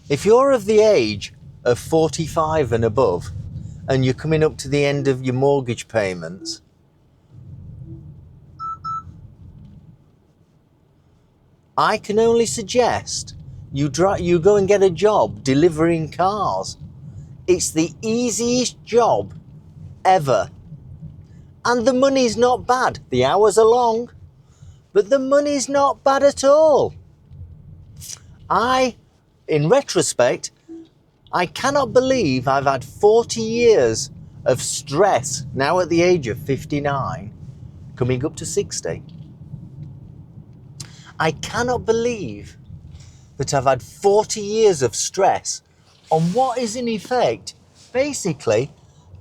If you're of the age of 45 and above, and you're coming up to the end of your mortgage payments, I can only suggest you go and get a job delivering cars. It's the easiest job ever. And the money's not bad. The hours are long, but the money's not bad at all. In retrospect, I cannot believe I've had 40 years of stress now at the age of 59, coming up to 60. I cannot believe that I've had 40 years of stress on what is in effect basically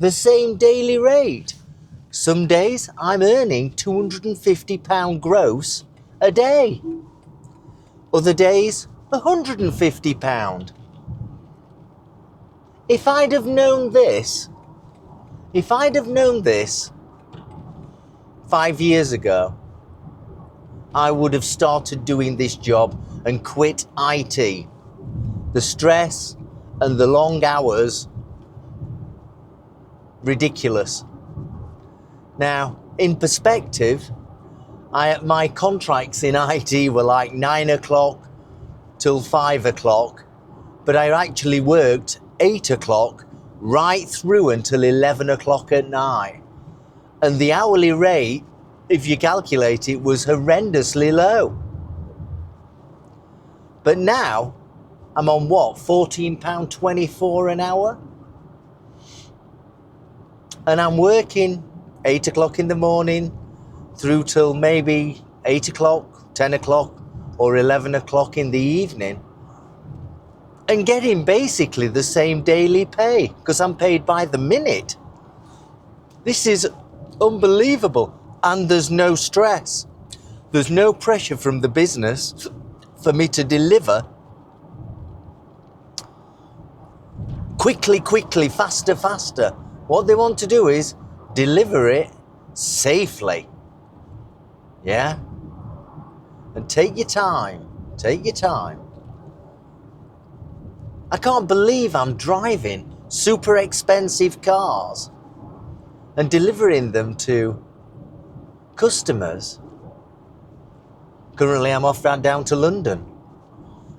the same daily rate. Some days I'm earning £250 gross a day. Other days, £150. If I'd have known this 5 years ago, I would have started doing this job and quit IT. The stress and the long hours, ridiculous. Now, in perspective, my contracts in IT were like 9 o'clock till 5 o'clock, but I actually worked 8 o'clock right through until 11 o'clock at night. And the hourly rate, if you calculate it, was horrendously low. But now, I'm on what, £14.24 an hour? And I'm working 8 o'clock in the morning through till maybe 8 o'clock, 10 o'clock, or 11 o'clock in the evening, and getting basically the same daily pay because I'm paid by the minute. This is unbelievable. And there's no stress. There's no pressure from the business for me to deliver quickly, faster. What they want to do is deliver it safely. Yeah? And take your time. I can't believe I'm driving super expensive cars and delivering them to customers. Currently, I'm off down to London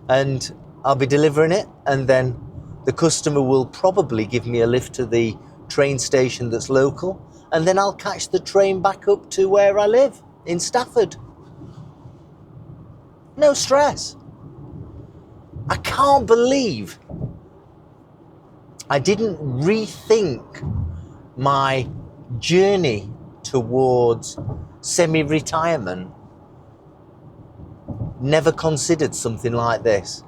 and I'll be delivering it, and then the customer will probably give me a lift to the train station that's local, and then I'll catch the train back up to where I live in Stafford. No stress. I can't believe I didn't rethink my journey towards semi-retirement. Never considered something like this.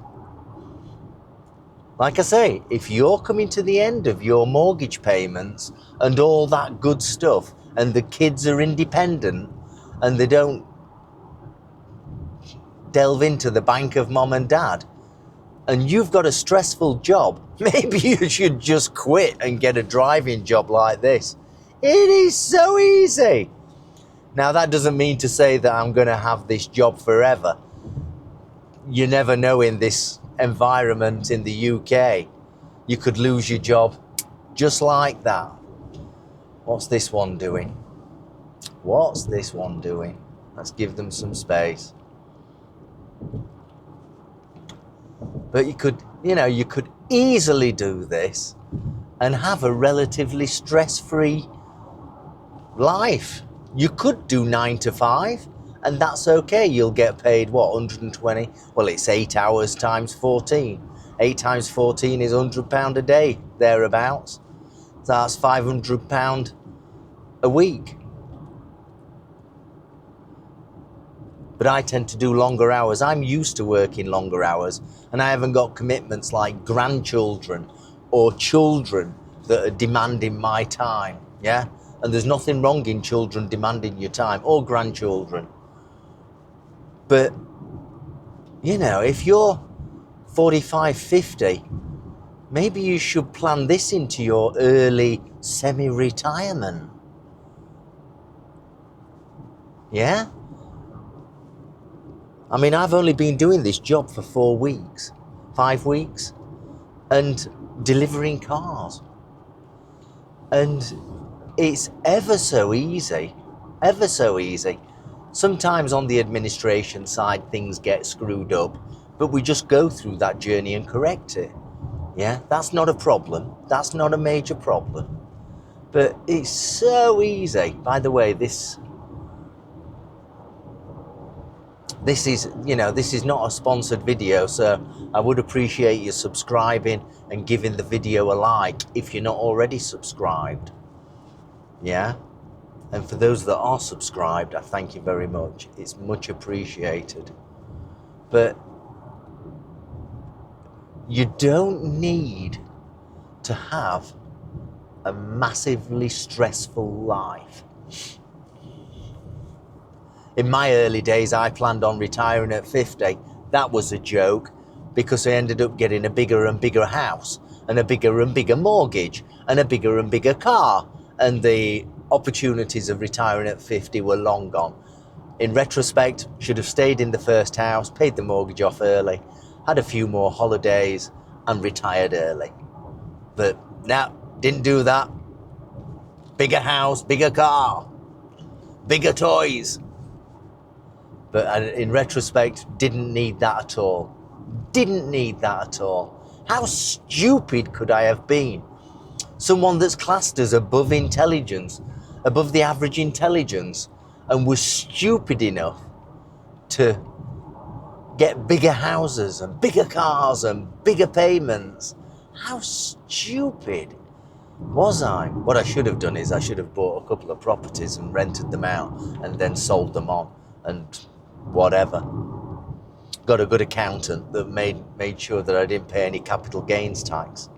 Like I say, if you're coming to the end of your mortgage payments and all that good stuff, and the kids are independent and they don't delve into the bank of mom and dad, and you've got a stressful job, maybe you should just quit and get a driving job like this. It is so easy. Now, that doesn't mean to say that I'm going to have this job forever. You never know in this environment in the UK. You could lose your job just like that. What's this one doing? Let's give them some space. But you could easily do this and have a relatively stress-free life. You could do 9 to 5, and that's okay. You'll get paid, what, 120? Well, it's 8 hours times 14. 8 times 14 is £100 a day, thereabouts. So that's £500 a week. But I tend to do longer hours. I'm used to working longer hours, and I haven't got commitments like grandchildren or children that are demanding my time, yeah? And there's nothing wrong in children demanding your time, or grandchildren. But, if you're 45, 50, maybe you should plan this into your early semi-retirement. Yeah? I mean, I've only been doing this job for 4 weeks, 5 weeks. and delivering cars. And it's ever so easy. Sometimes on the administration side, things get screwed up, but we just go through that journey and correct it. Yeah, that's not a problem. That's not a major problem. But it's so easy. By the way, this is, this is not a sponsored video, so I would appreciate you subscribing and giving the video a like if you're not already subscribed. Yeah? And for those that are subscribed, I thank you very much. It's much appreciated. But you don't need to have a massively stressful life. In my early days, I planned on retiring at 50. That was a joke, because I ended up getting a bigger and bigger house, and a bigger and bigger mortgage, and a bigger and bigger car. And the opportunities of retiring at 50 were long gone. In retrospect, should have stayed in the first house, paid the mortgage off early, had a few more holidays, and retired early. But no, didn't do that. Bigger house, bigger car, bigger toys. But in retrospect, didn't need that at all. Didn't need that at all. How stupid could I have been? Someone that's classed as above intelligence, above the average intelligence, and was stupid enough to get bigger houses and bigger cars and bigger payments. How stupid was I? What I should have done is I should have bought a couple of properties and rented them out and then sold them on and whatever. Got a good accountant that made sure that I didn't pay any capital gains tax.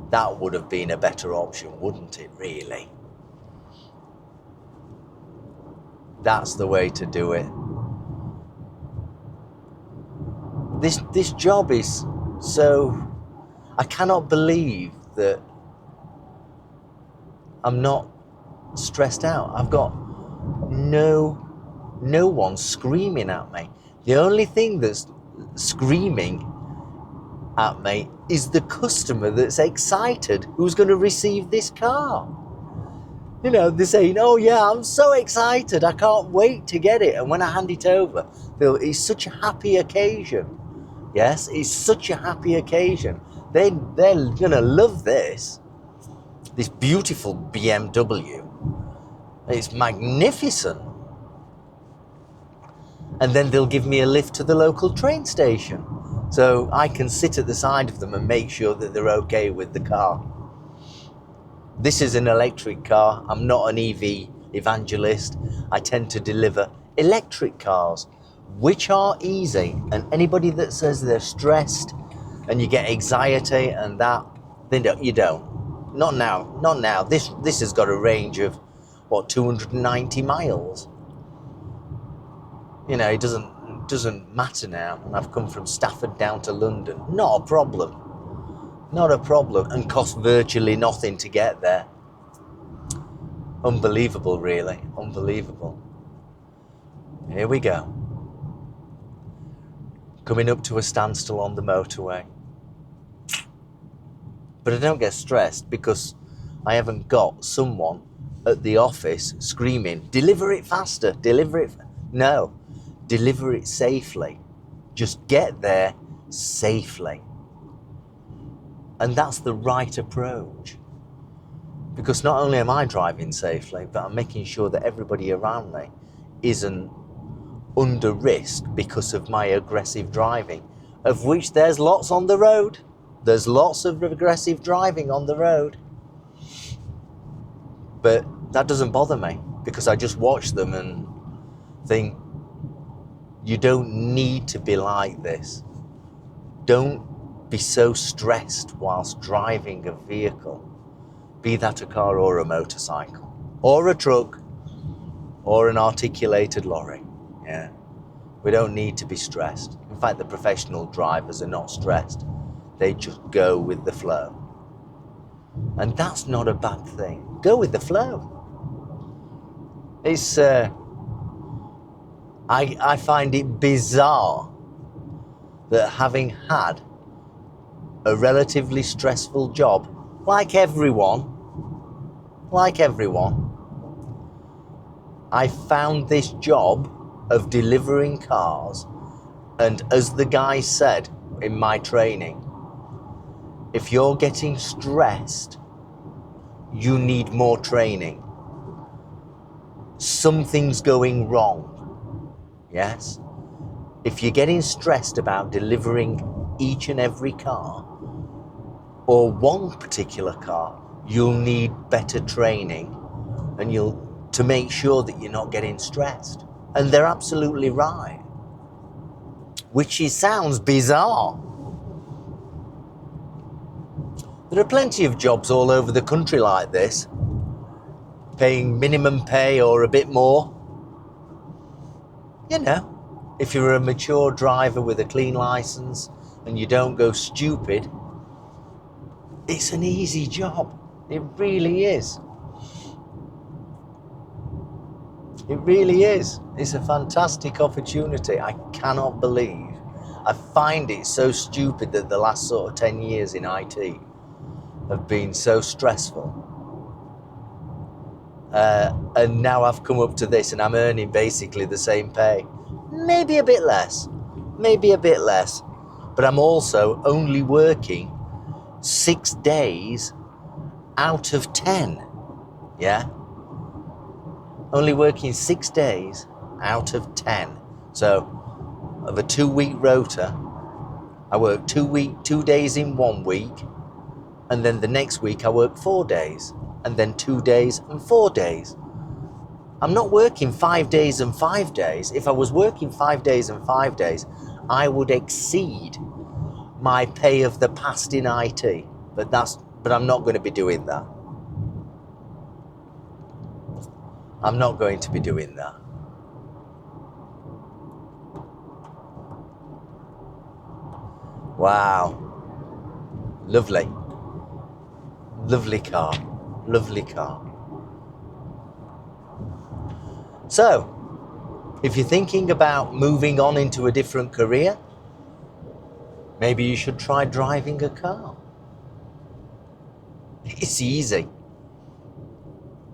That would have been a better option, wouldn't it, really? That's the way to do it. This job is so... I cannot believe that I'm not stressed out. I've got no one screaming at me. The only thing that's screaming at me is the customer that's excited who's going to receive this car. They're saying, oh yeah, I'm so excited, I can't wait to get it. And when I hand it over, it's such a happy occasion. Yes, it's such a happy occasion. They're going to love this beautiful BMW. It's magnificent. And then they'll give me a lift to the local train station, so I can sit at the side of them and make sure that they're okay with the car. This is an electric car. I'm not an EV evangelist. I tend to deliver electric cars, which are easy. And anybody that says they're stressed and you get anxiety and that, then you don't. Not now. This has got a range of, 290 miles. It doesn't matter now. And I've come from Stafford down to London. Not a problem. And cost virtually nothing to get there. Unbelievable, really. Unbelievable. Here we go. Coming up to a standstill on the motorway. But I don't get stressed because I haven't got someone at the office screaming, deliver it faster, deliver it. No, deliver it safely. Just get there safely. And that's the right approach. Because not only am I driving safely, but I'm making sure that everybody around me isn't under risk because of my aggressive driving, of which there's lots on the road. There's lots of aggressive driving on the road. But that doesn't bother me because I just watch them and think, you don't need to be like this. Don't be so stressed whilst driving a vehicle, be that a car or a motorcycle, or a truck, or an articulated lorry. Yeah, we don't need to be stressed. In fact, the professional drivers are not stressed. They just go with the flow. And that's not a bad thing. Go with the flow. It's, I find it bizarre that having had a relatively stressful job, like everyone, I found this job of delivering cars, and as the guy said in my training, if you're getting stressed, you need more training. Something's going wrong. Yes? If you're getting stressed about delivering each and every car, or one particular car, you'll need better training and to make sure that you're not getting stressed. And they're absolutely right. Which sounds bizarre. There are plenty of jobs all over the country like this, paying minimum pay or a bit more. You know, if you're a mature driver with a clean license and you don't go stupid, it's an easy job. It really is. It really is. It's a fantastic opportunity. I cannot believe. I find it so stupid that the last sort of 10 years in IT have been so stressful. And now I've come up to this and I'm earning basically the same pay. Maybe a bit less. But I'm also only working 6 days out of 10. Yeah? Only working 6 days out of 10. So, of a 2-week rota, I work 2 days in 1 week, and then the next week I work 4 days, and then 2 days and 4 days. I'm not working 5 days and 5 days. If I was working 5 days and 5 days, I would exceed my pay of the past in IT. But I'm not going to be doing that. I'm not going to be doing that. Wow. Lovely. Lovely car. Lovely car. So, if you're thinking about moving on into a different career, maybe you should try driving a car. It's easy.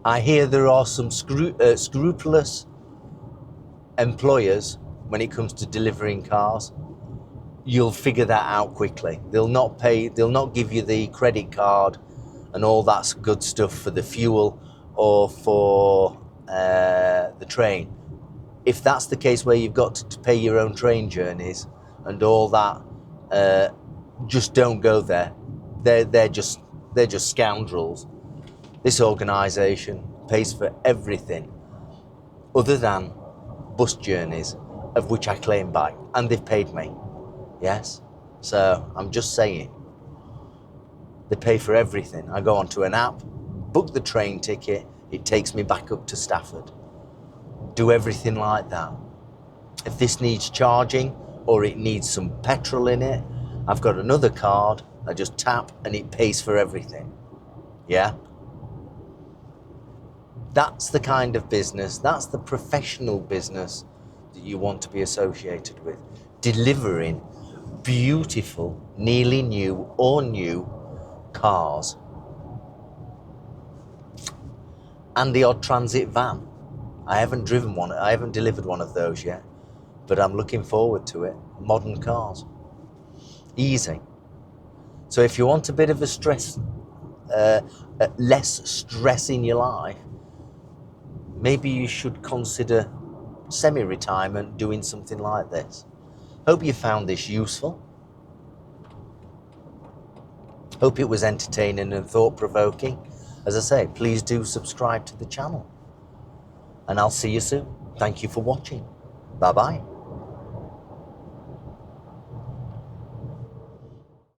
I hear there are some scrupulous employers when it comes to delivering cars. You'll figure that out quickly. They'll not give you the credit card and all that good stuff for the fuel or for the train. If that's the case where you've got to pay your own train journeys and all that, just don't go there. They're just scoundrels. This organisation pays for everything other than bus journeys, of which I claim back, and they've paid me. Yes? So I'm just saying, they pay for everything. I go onto an app, book the train ticket, it takes me back up to Stafford. Do everything like that. If this needs charging or it needs some petrol in it, I've got another card, I just tap and it pays for everything. Yeah? That's the kind of business, that's the professional business that you want to be associated with. Delivering beautiful, nearly new or new cars. And the odd transit van. I haven't delivered one of those yet, but I'm looking forward to it. Modern cars. Easy. So if you want a bit of a less stress in your life, maybe you should consider semi-retirement doing something like this. Hope you found this useful. Hope it was entertaining and thought-provoking. As I say, please do subscribe to the channel. And I'll see you soon. Thank you for watching. Bye-bye.